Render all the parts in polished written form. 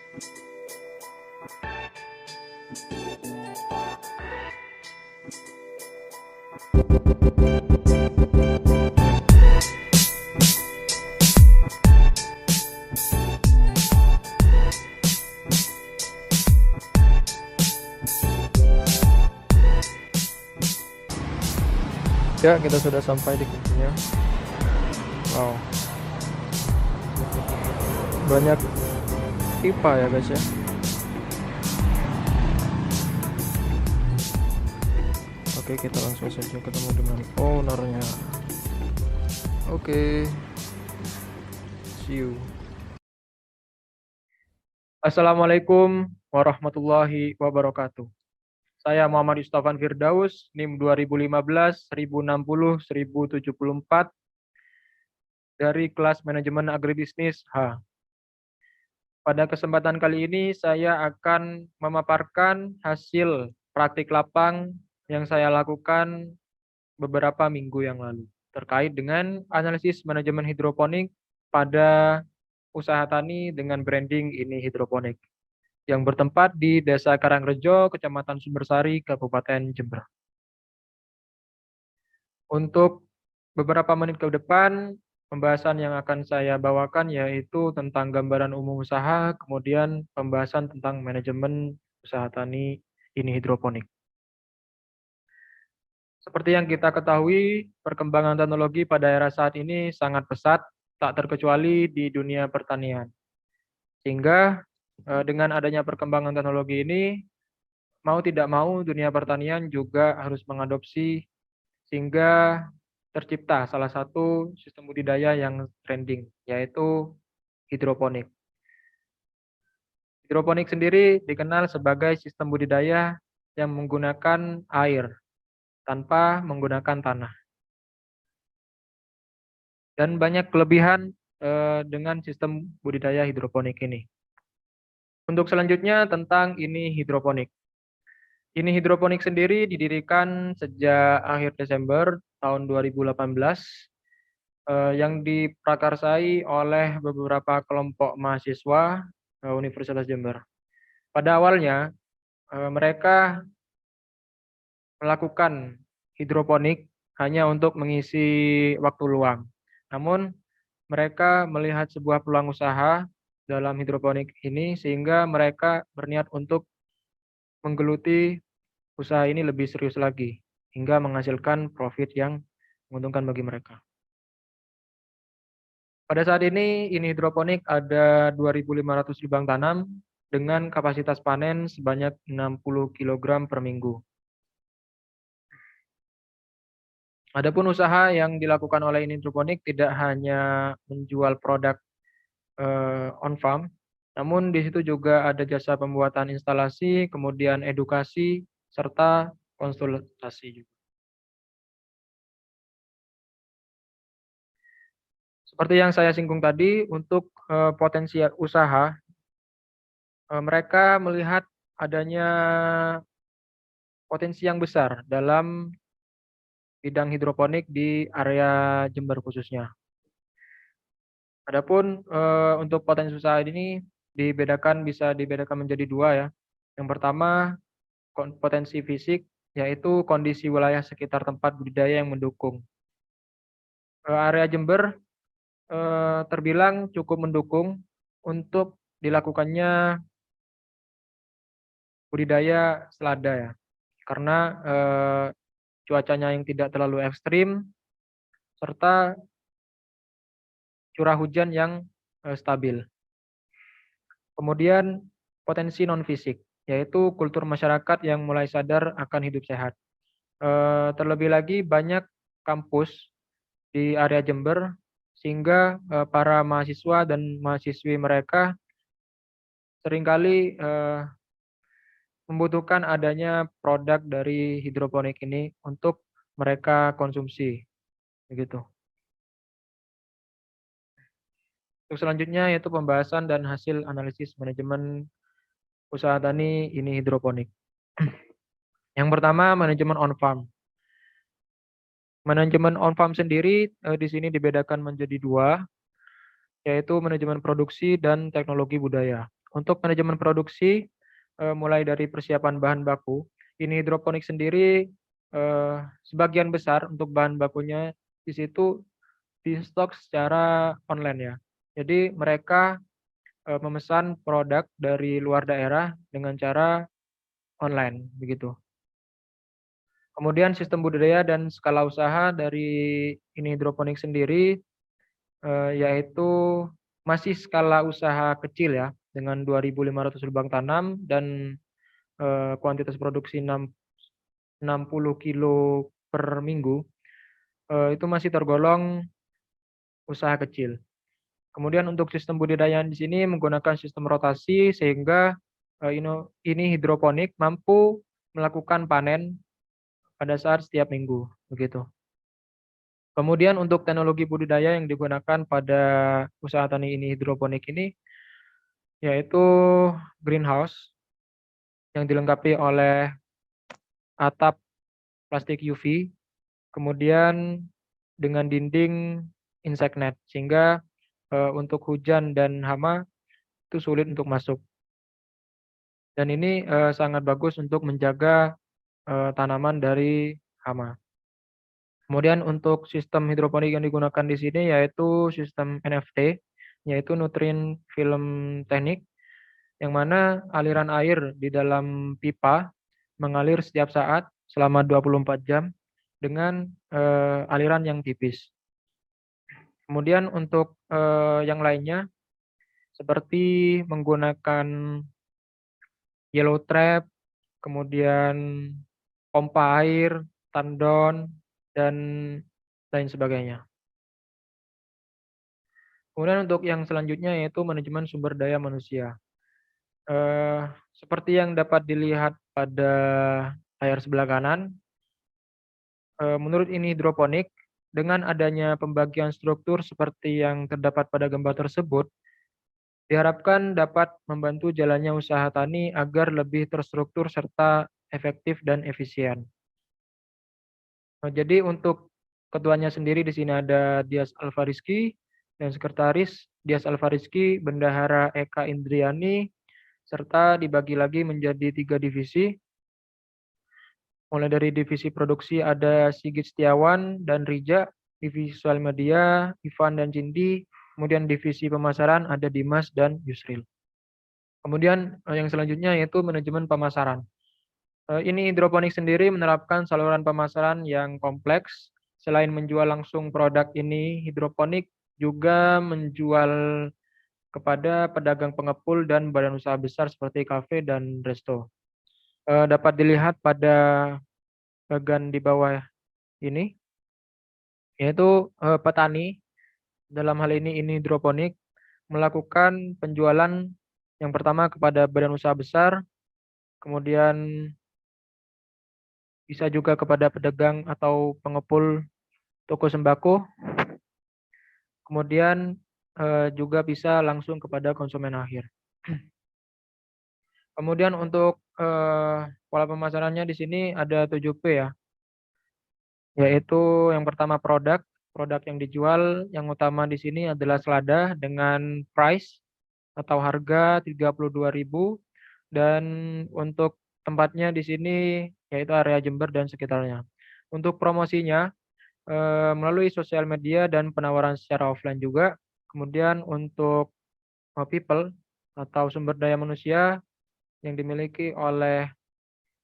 Ya, kita sudah sampai di kuncinya. Wow, banyak pipa ya guys ya. Oke, kita langsung saja ketemu dengan ownernya. Oke, see you. Assalamualaikum warahmatullahi wabarakatuh. Saya Muhammad Yustafan Firdaus, NIM 2015 1060 1074 dari kelas manajemen agribisnis H. Pada kesempatan kali ini saya akan memaparkan hasil praktik lapang yang saya lakukan beberapa minggu yang lalu terkait dengan analisis manajemen hidroponik pada usaha tani dengan branding Ini Hidroponik yang bertempat di Desa Karangrejo, Kecamatan Sumbersari, Kabupaten Jember. Untuk beberapa menit ke depan, pembahasan yang akan saya bawakan yaitu tentang gambaran umum usaha, kemudian pembahasan tentang manajemen usaha tani Ini Hidroponik. Seperti yang kita ketahui, perkembangan teknologi pada era saat ini sangat pesat, tak terkecuali di dunia pertanian. Sehingga dengan adanya perkembangan teknologi ini, mau tidak mau dunia pertanian juga harus mengadopsi sehingga tercipta salah satu sistem budidaya yang trending, yaitu hidroponik. Hidroponik sendiri dikenal sebagai sistem budidaya yang menggunakan air tanpa menggunakan tanah. Dan banyak kelebihan dengan sistem budidaya hidroponik ini. Untuk selanjutnya tentang Ini Hidroponik. Ini Hidroponik sendiri didirikan sejak akhir Desember tahun 2018 yang diprakarsai oleh beberapa kelompok mahasiswa Universitas Jember. Pada awalnya mereka melakukan hidroponik hanya untuk mengisi waktu luang. Namun mereka melihat sebuah peluang usaha dalam hidroponik ini sehingga mereka berniat untuk menggeluti usaha ini lebih serius lagi hingga menghasilkan profit yang menguntungkan bagi mereka. Pada saat ini hidroponik ada 2.500 lubang tanam dengan kapasitas panen sebanyak 60 kg per minggu. Adapun usaha yang dilakukan oleh Ini Hidroponik tidak hanya menjual produk on farm, namun di situ juga ada jasa pembuatan instalasi, kemudian edukasi serta konsultasi juga. Seperti yang saya singgung tadi, untuk potensi usaha, mereka melihat adanya potensi yang besar dalam bidang hidroponik di area Jember khususnya. Adapun untuk potensi usaha ini bisa dibedakan menjadi dua ya. Yang pertama potensi fisik, yaitu kondisi wilayah sekitar tempat budidaya yang mendukung. Area Jember terbilang cukup mendukung untuk dilakukannya budidaya selada ya, karena cuacanya yang tidak terlalu ekstrim serta curah hujan yang stabil. Kemudian potensi non fisik, yaitu kultur masyarakat yang mulai sadar akan hidup sehat. Terlebih lagi banyak kampus di area Jember sehingga para mahasiswa dan mahasiswi mereka seringkali membutuhkan adanya produk dari hidroponik ini untuk mereka konsumsi, begitu. Untuk selanjutnya yaitu pembahasan dan hasil analisis manajemen usaha tani Ini Hidroponik. Yang pertama manajemen on farm. Manajemen on farm sendiri di sini dibedakan menjadi dua, yaitu manajemen produksi dan teknologi budaya. Untuk manajemen produksi, mulai dari persiapan bahan baku, ini hidroponik sendiri, sebagian besar untuk bahan bakunya di situ di-stok secara online ya. Jadi mereka, memesan produk dari luar daerah dengan cara online, begitu. Kemudian sistem budidaya dan skala usaha dari ini hidroponik sendiri, yaitu masih skala usaha kecil ya, dengan 2.500 lubang tanam dan, kuantitas produksi 60 kilo per minggu, itu masih tergolong usaha kecil. Kemudian untuk sistem budidaya di sini menggunakan sistem rotasi sehingga, ini hidroponik mampu melakukan panen pada saat setiap minggu, begitu. Kemudian untuk teknologi budidaya yang digunakan pada usaha tani ini hidroponik ini, yaitu greenhouse yang dilengkapi oleh atap plastik UV, kemudian dengan dinding insect net, sehingga, untuk hujan dan hama itu sulit untuk masuk. Dan ini, sangat bagus untuk menjaga, tanaman dari hama. Kemudian untuk sistem hidroponik yang digunakan di sini yaitu sistem NFT, yaitu Nutrient Film Technique, yang mana aliran air di dalam pipa mengalir setiap saat selama 24 jam dengan, aliran yang tipis. Kemudian untuk, yang lainnya seperti menggunakan yellow trap, kemudian pompa air, tandon, dan lain sebagainya. Kemudian untuk yang selanjutnya yaitu manajemen sumber daya manusia. Eee, Seperti yang dapat dilihat pada layar sebelah kanan, menurut ini hidroponik, dengan adanya pembagian struktur seperti yang terdapat pada gambar tersebut, diharapkan dapat membantu jalannya usaha tani agar lebih terstruktur serta efektif dan efisien. Jadi untuk ketuanya sendiri di sini ada Dias Alfarizky dan sekretaris Dias Alfarizky, Bendahara Eka Indriani, serta dibagi lagi menjadi 3 divisi. Mulai dari divisi produksi ada Sigit Setiawan dan Rija, divisi sosial media Ivan dan Cindy, kemudian divisi pemasaran ada Dimas dan Yusril. Kemudian, yang selanjutnya yaitu manajemen pemasaran. Ini hidroponik sendiri menerapkan saluran pemasaran yang kompleks. Selain menjual langsung produk ini, hidroponik juga menjual kepada pedagang pengepul dan badan usaha besar seperti kafe dan resto. Dapat dilihat pada bagian di bawah ini, yaitu, petani, dalam hal ini hidroponik, melakukan penjualan yang pertama kepada badan usaha besar, kemudian bisa juga kepada pedagang atau pengepul toko sembako, kemudian, juga bisa langsung kepada konsumen akhir. Kemudian untuk, pola pemasarannya di sini ada 7P ya, yaitu yang pertama produk yang dijual yang utama di sini adalah selada dengan price atau harga 32.000 dan untuk tempatnya di sini yaitu area Jember dan sekitarnya. Untuk promosinya, melalui sosial media dan penawaran secara offline juga. Kemudian untuk, people atau sumber daya manusia yang dimiliki oleh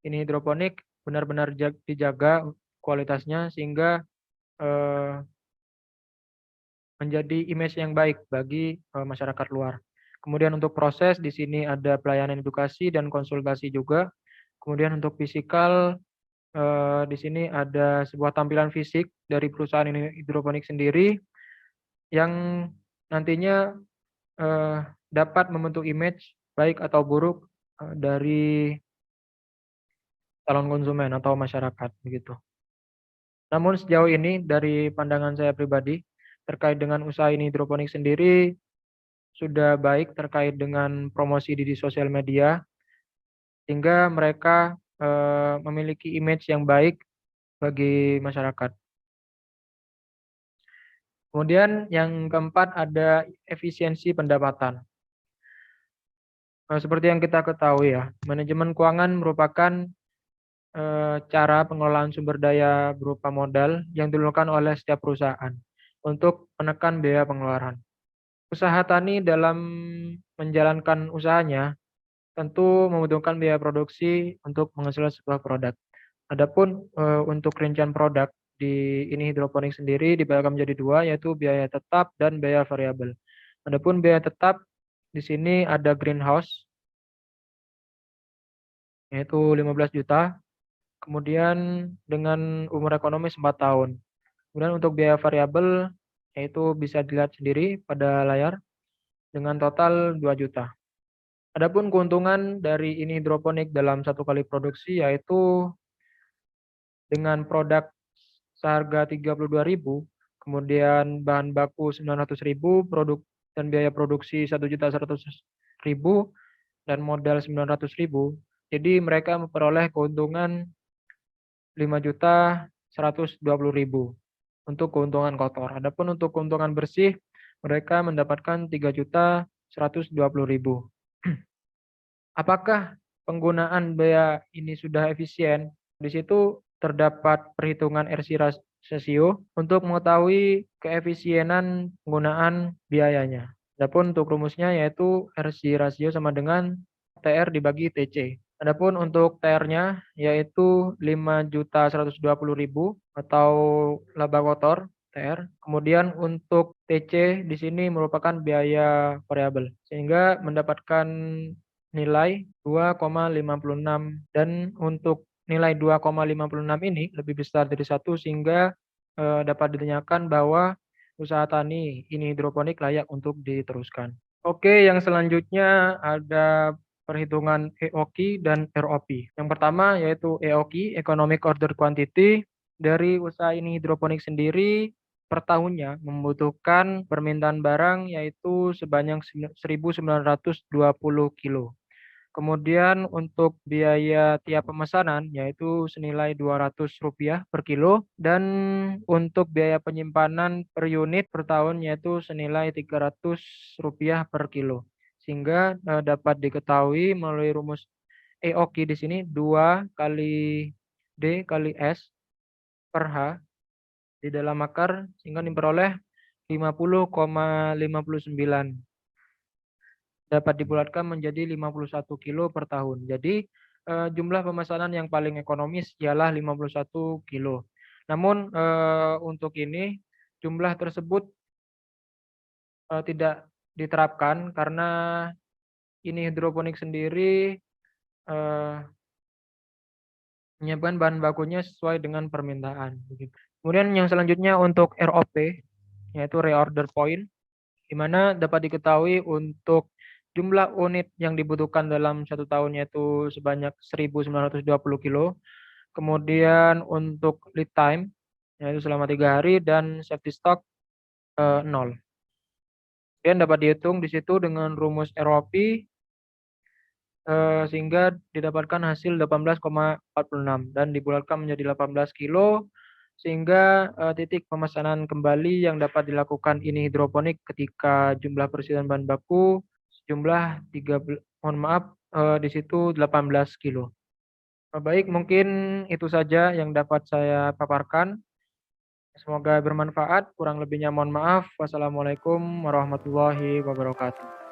ini hidroponik benar-benar dijaga kualitasnya sehingga, eee, menjadi image yang baik bagi, masyarakat luar. Kemudian untuk proses di sini ada pelayanan edukasi dan konsultasi juga. Kemudian untuk fisikal, di sini ada sebuah tampilan fisik dari perusahaan ini hidroponik sendiri yang nantinya, eee, dapat membentuk image baik atau buruk, dari calon konsumen atau masyarakat begitu. Namun sejauh ini dari pandangan saya pribadi, terkait dengan usaha ini hidroponik sendiri, sudah baik terkait dengan promosi di sosial media, sehingga mereka, memiliki image yang baik bagi masyarakat. Kemudian yang keempat ada efisiensi pendapatan. Seperti yang kita ketahui ya, manajemen keuangan merupakan cara pengelolaan sumber daya berupa modal yang dilakukan oleh setiap perusahaan untuk menekan biaya pengeluaran. Usaha tani dalam menjalankan usahanya tentu membutuhkan biaya produksi untuk menghasilkan sebuah produk. Adapun untuk rincian produk di ini hidroponik sendiri dibagi menjadi dua, yaitu biaya tetap dan biaya variabel. Adapun biaya tetap di sini ada greenhouse yaitu 15 juta, kemudian dengan umur ekonomis 4 tahun. Kemudian untuk biaya variabel yaitu bisa dilihat sendiri pada layar dengan total 2 juta. Adapun keuntungan dari ini hidroponik dalam satu kali produksi yaitu dengan produk seharga 32.000, kemudian bahan baku 900.000, produk dan biaya produksi 1.100.000 dan modal 900.000. Jadi mereka memperoleh keuntungan 5.120.000 untuk keuntungan kotor. Adapun untuk keuntungan bersih mereka mendapatkan 3.120.000. Apakah penggunaan biaya ini sudah efisien? Di situ terdapat perhitungan RC rasio untuk mengetahui keefisienan penggunaan biayanya. Adapun untuk rumusnya yaitu RC rasio sama dengan TR dibagi TC. Adapun untuk TR-nya yaitu 5.120.000 atau laba kotor TR. Kemudian untuk TC di sini merupakan biaya variabel sehingga mendapatkan nilai 2,56 dan untuk nilai 2,56 ini lebih besar dari 1 sehingga dapat ditanyakan bahwa usaha tani ini hidroponik layak untuk diteruskan. Oke, yang selanjutnya ada perhitungan EOQ dan ROP. Yang pertama yaitu EOQ, Economic Order Quantity. Dari usaha ini hidroponik sendiri per tahunnya membutuhkan permintaan barang yaitu sebanyak 1.920 kilo. Kemudian untuk biaya tiap pemesanan yaitu senilai Rp200 per kilo dan untuk biaya penyimpanan per unit per tahun yaitu senilai Rp300 per kilo. Sehingga dapat diketahui melalui rumus EOQ di sini 2 kali D kali S per H di dalam akar sehingga diperoleh 50,59 dapat dibulatkan menjadi 51 kilo per tahun. Jadi jumlah pemesanan yang paling ekonomis ialah 51 kilo. Namun untuk ini jumlah tersebut tidak diterapkan karena ini hidroponik sendiri menyiapkan bahan bakunya sesuai dengan permintaan. Kemudian yang selanjutnya untuk ROP yaitu reorder point, di mana dapat diketahui untuk jumlah unit yang dibutuhkan dalam satu tahun yaitu sebanyak 1.920 kilo. Kemudian untuk lead time yaitu selama 3 hari dan safety stock 0. Kemudian dapat dihitung di situ dengan rumus ROP sehingga didapatkan hasil 18,46 dan dibulatkan menjadi 18 kilo sehingga titik pemesanan kembali yang dapat dilakukan ini hidroponik ketika jumlah persediaan bahan baku sejumlah 13, mohon maaf di situ 18 kilo. Baik, mungkin itu saja yang dapat saya paparkan. Semoga bermanfaat. Kurang lebihnya mohon maaf. Wassalamualaikum warahmatullahi wabarakatuh.